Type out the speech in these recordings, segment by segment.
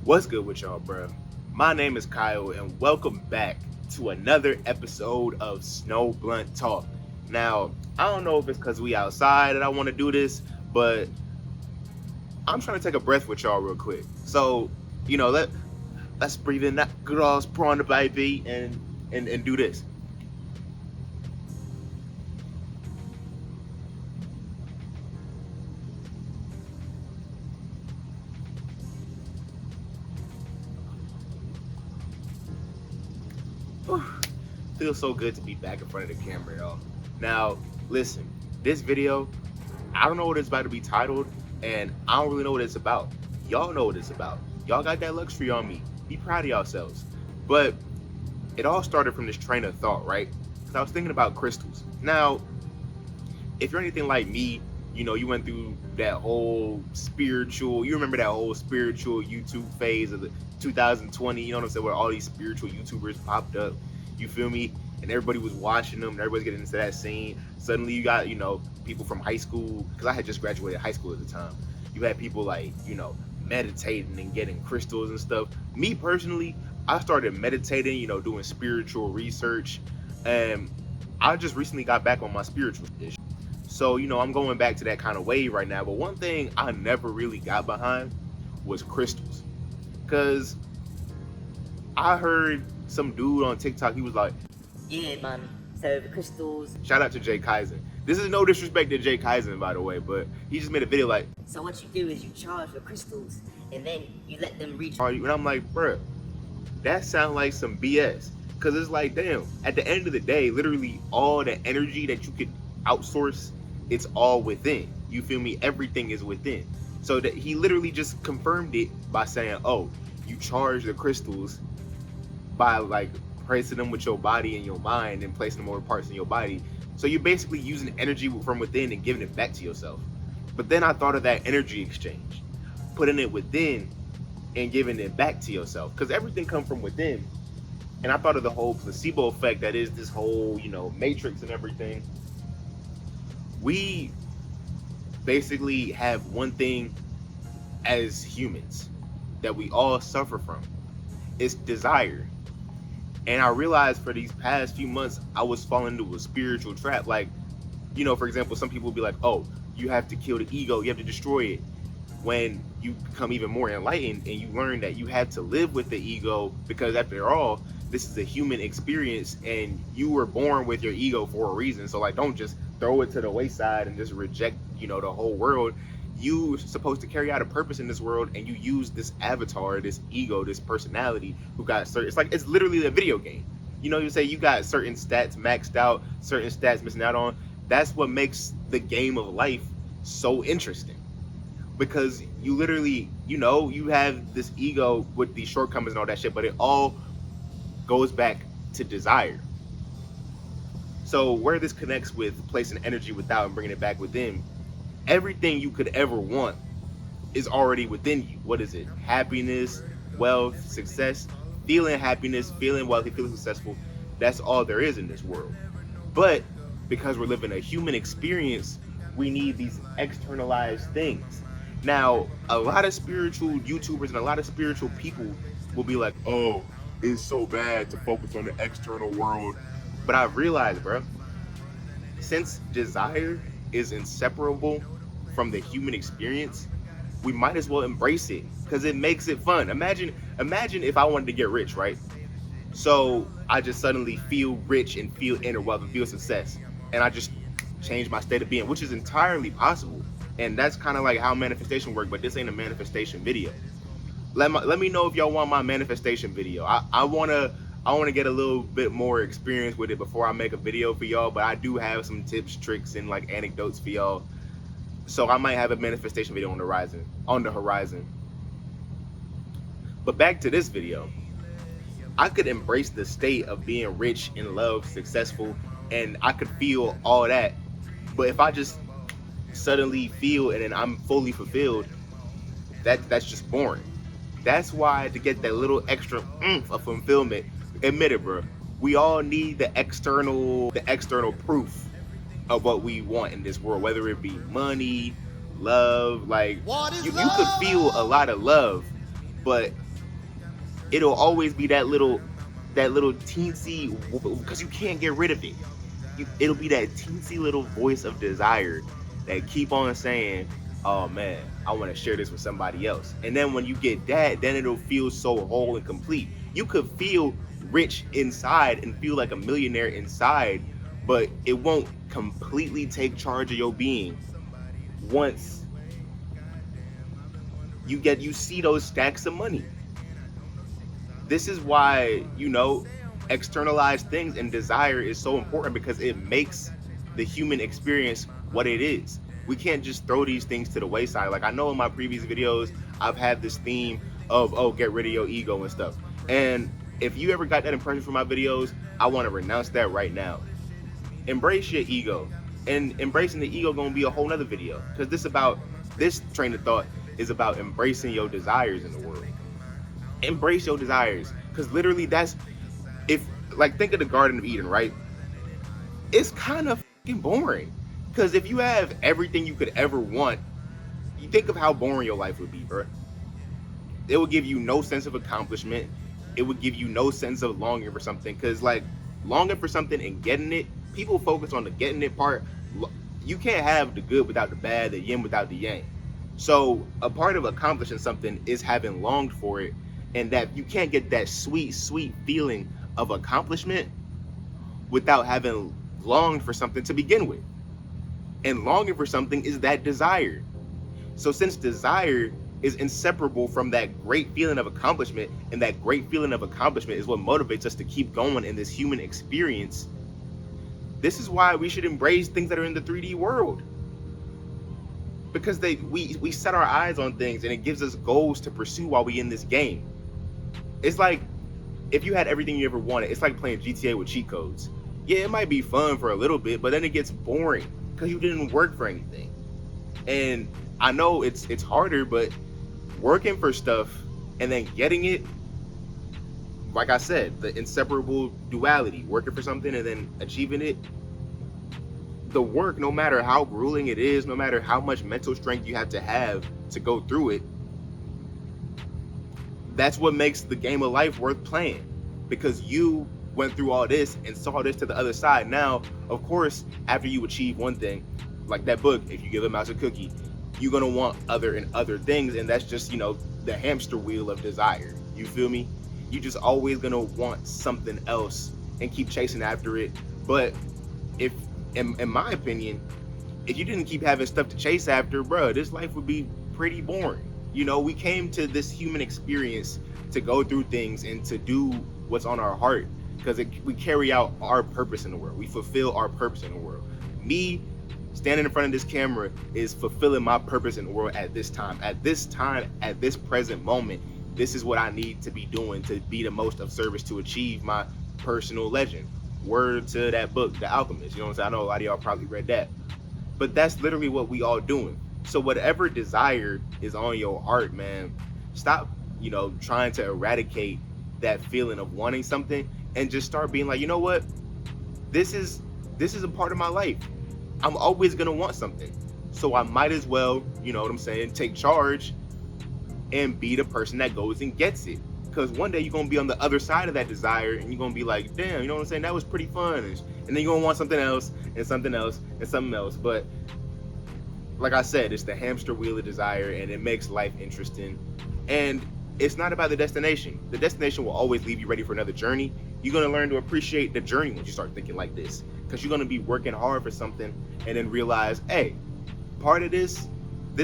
What's good with y'all, bro? My name is Kyle, and welcome back to another episode of Snowblunt Talk. Now, I don't know if it's because we outside that I want to do this, but I'm trying to take a breath with y'all real quick. So, let's breathe in that good old prawn the baby and do this. Whew. Feels so good to be back in front of the camera, y'all. Now, listen, this video, I don't know what it's about to be titled, and I don't really know what it's about. Y'all know what it's about. Y'all got that luxury on me. Be proud of yourselves. But it all started from this train of thought, right? Because I was thinking about crystals. Now, if you're anything like me, you went through that whole spiritual, you remember that whole spiritual YouTube phase of the 2020, you know what I'm saying, where all these spiritual YouTubers popped up, you feel me? And everybody was watching them, and everybody's getting into that scene. Suddenly you got, people from high school, because I had just graduated high school at the time. You had people like, meditating and getting crystals and stuff. Me personally, I started meditating, doing spiritual research, and I just recently got back on my spiritual dish. So, I'm going back to that kind of wave right now. But one thing I never really got behind was crystals. Because I heard some dude on TikTok, he was like, yeah, man. So the crystals. shout out to Jay Kaizen. This is no disrespect to Jay Kaizen, by the way, but he just made a video like, So what you do is you charge for crystals, and then you let them reach. and I'm like, bruh, that sounds like some BS. Because it's like, damn, at the end of the day, literally all the energy that you could outsource, it's all within. You feel me? Everything is within. So that he literally just confirmed it by saying, oh, you charge the crystals by like placing them with your body and your mind and placing them over parts in your body. So you're basically using energy from within and giving it back to yourself. But then I thought of that energy exchange, putting it within and giving it back to yourself, because everything comes from within. And I thought of the whole placebo effect that is this whole, matrix and everything. We basically have one thing as humans that we all suffer from. It's desire. And I realized for these past few months, I was falling into a spiritual trap. Like, for example, some people will be like, oh, you have to kill the ego, you have to destroy it. When you become even more enlightened and you learn that you have to live with the ego, because after all, this is a human experience and you were born with your ego for a reason. So like, don't just throw it to the wayside and just reject, the whole world. You're supposed to carry out a purpose in this world, and you use this avatar, this ego, this personality who got certain, it's literally a video game. You say you got certain stats maxed out, certain stats missing out on. That's what makes the game of life so interesting. Because you literally, you have this ego with these shortcomings and all that shit, but it all goes back to desire. So where this connects with placing energy without and bringing it back within, everything you could ever want is already within you. What is it? Happiness, wealth, success, feeling happiness, feeling wealthy, feeling successful. That's all there is in this world. But because we're living a human experience, we need these externalized things. Now, a lot of spiritual YouTubers and a lot of spiritual people will be like, oh, it's so bad to focus on the external world. But I've realized, bro, since desire is inseparable from the human experience, we might as well embrace it, because it makes it fun. Imagine if I wanted to get rich, right? So I just suddenly feel rich and feel inner wealth and feel success, and I just change my state of being, which is entirely possible. And that's kind of like how manifestation works, but this ain't a manifestation video. Let me know if y'all want my manifestation video. I wanna get a little bit more experience with it before I make a video for y'all, but I do have some tips, tricks, and like anecdotes for y'all. So I might have a manifestation video on the horizon. But back to this video. I could embrace the state of being rich and loved, successful, and I could feel all that. But if I just suddenly feel and then I'm fully fulfilled, that's just boring. That's why, to get that little extra oomph of fulfillment, admit it, bro, we all need the external proof of what we want in this world, whether it be money, love. Like, you could feel a lot of love, but it'll always be that little teensy, because you can't get rid of it. It'll be that teensy little voice of desire that keep on saying, "Oh man, I want to share this with somebody else." And then when you get that, then it'll feel so whole and complete. You could feel rich inside and feel like a millionaire inside, but it won't completely take charge of your being once you see those stacks of money. This is why, externalized things and desire is so important, because it makes the human experience what it is. We can't just throw these things to the wayside. Like, I know in my previous videos I've had this theme of, oh, get rid of your ego and stuff. And if you ever got that impression from my videos, I want to renounce that right now. Embrace your ego. And embracing the ego gonna be a whole nother video, because this train of thought is about embracing your desires in the world. Embrace your desires, because literally that's, if, like, think of the Garden of Eden, right? It's kind of fucking boring, because if you have everything you could ever want, you think of how boring your life would be, bro. It would give you no sense of accomplishment. It would give you no sense of longing for something, because, like, longing for something and getting it, people focus on the getting it part. You can't have the good without the bad, the yin without the yang. So a part of accomplishing something is having longed for it, and that you can't get that sweet, sweet feeling of accomplishment without having longed for something to begin with. And longing for something is that desire. So since desire is inseparable from that great feeling of accomplishment, and that great feeling of accomplishment is what motivates us to keep going in this human experience, this is why we should embrace things that are in the 3D world. Because we set our eyes on things, and it gives us goals to pursue while we in this game. It's like, if you had everything you ever wanted, it's like playing GTA with cheat codes. Yeah, it might be fun for a little bit, but then it gets boring because you didn't work for anything. And I know it's harder, but working for stuff and then getting it, like I said, the inseparable duality, working for something and then achieving it, the work, no matter how grueling it is, no matter how much mental strength you have to go through it, that's what makes the game of life worth playing, because you went through all this and saw this to the other side. Now, of course, after you achieve one thing, like that book, if you give a mouse a cookie, you're gonna want other and other things, and that's just, the hamster wheel of desire. You feel me? You just always gonna want something else and keep chasing after it. But if, in my opinion, if you didn't keep having stuff to chase after, bro, this life would be pretty boring. We came to this human experience to go through things and to do what's on our heart, because we carry out our purpose in the world. We fulfill our purpose in the world. Me standing in front of this camera is fulfilling my purpose in the world at this time, at this present moment. This is what I need to be doing to be the most of service to achieve my personal legend. Word to that book, The Alchemist. You know what I'm saying? I know a lot of y'all probably read that, but that's literally what we all doing. So whatever desire is on your heart, man, stop, trying to eradicate that feeling of wanting something, and just start being like, you know what? This is a part of my life. I'm always gonna want something. So I might as well, you know what I'm saying, take charge and be the person that goes and gets it. Because one day you're gonna be on the other side of that desire, and you're gonna be like, damn, you know what I'm saying? That was pretty fun. And then you're gonna want something else and something else and something else. But like I said, it's the hamster wheel of desire, and it makes life interesting. And it's not about the destination. The destination will always leave you ready for another journey. You're going to learn to appreciate the journey when you start thinking like this, because you're going to be working hard for something and then realize, hey, part of this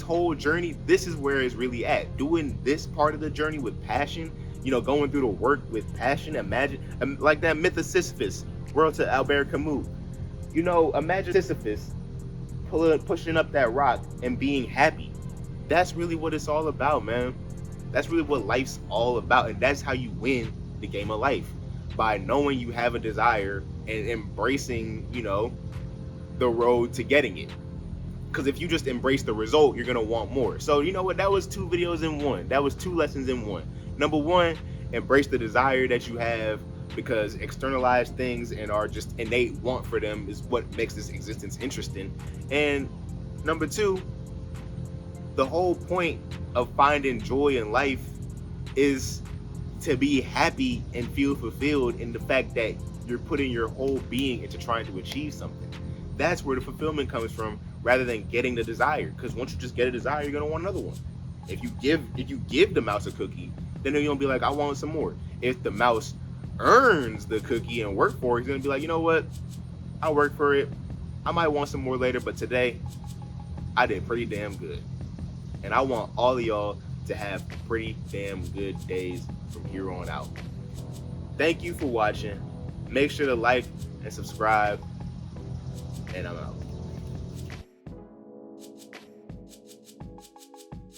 whole journey, this is where it's really at. Doing this part of the journey with passion, going through the work with passion. Imagine, like that myth of Sisyphus, world to Albert Camus. Imagine Sisyphus pushing up that rock and being happy. That's really what it's all about, man. That's really what life's all about, and that's how you win the game of life, by knowing you have a desire and embracing, the road to getting it. Because if you just embrace the result, you're gonna want more. So you know what? That was 2 videos in one. That was 2 lessons in one. Number 1, embrace the desire that you have, because externalized things and our just innate want for them is what makes this existence interesting. And number 2, the whole point of finding joy in life is to be happy and feel fulfilled in the fact that you're putting your whole being into trying to achieve something. That's where the fulfillment comes from, rather than getting the desire. Because once you just get a desire, you're gonna want another one. If you give the mouse a cookie, then you're gonna be like, I want some more. If the mouse earns the cookie and work for it, he's gonna be like, you know what? I'll work for it. I might want some more later, but today I did pretty damn good. And I want all of y'all to have pretty damn good days from here on out. Thank you for watching. Make sure to like and subscribe. And I'm out.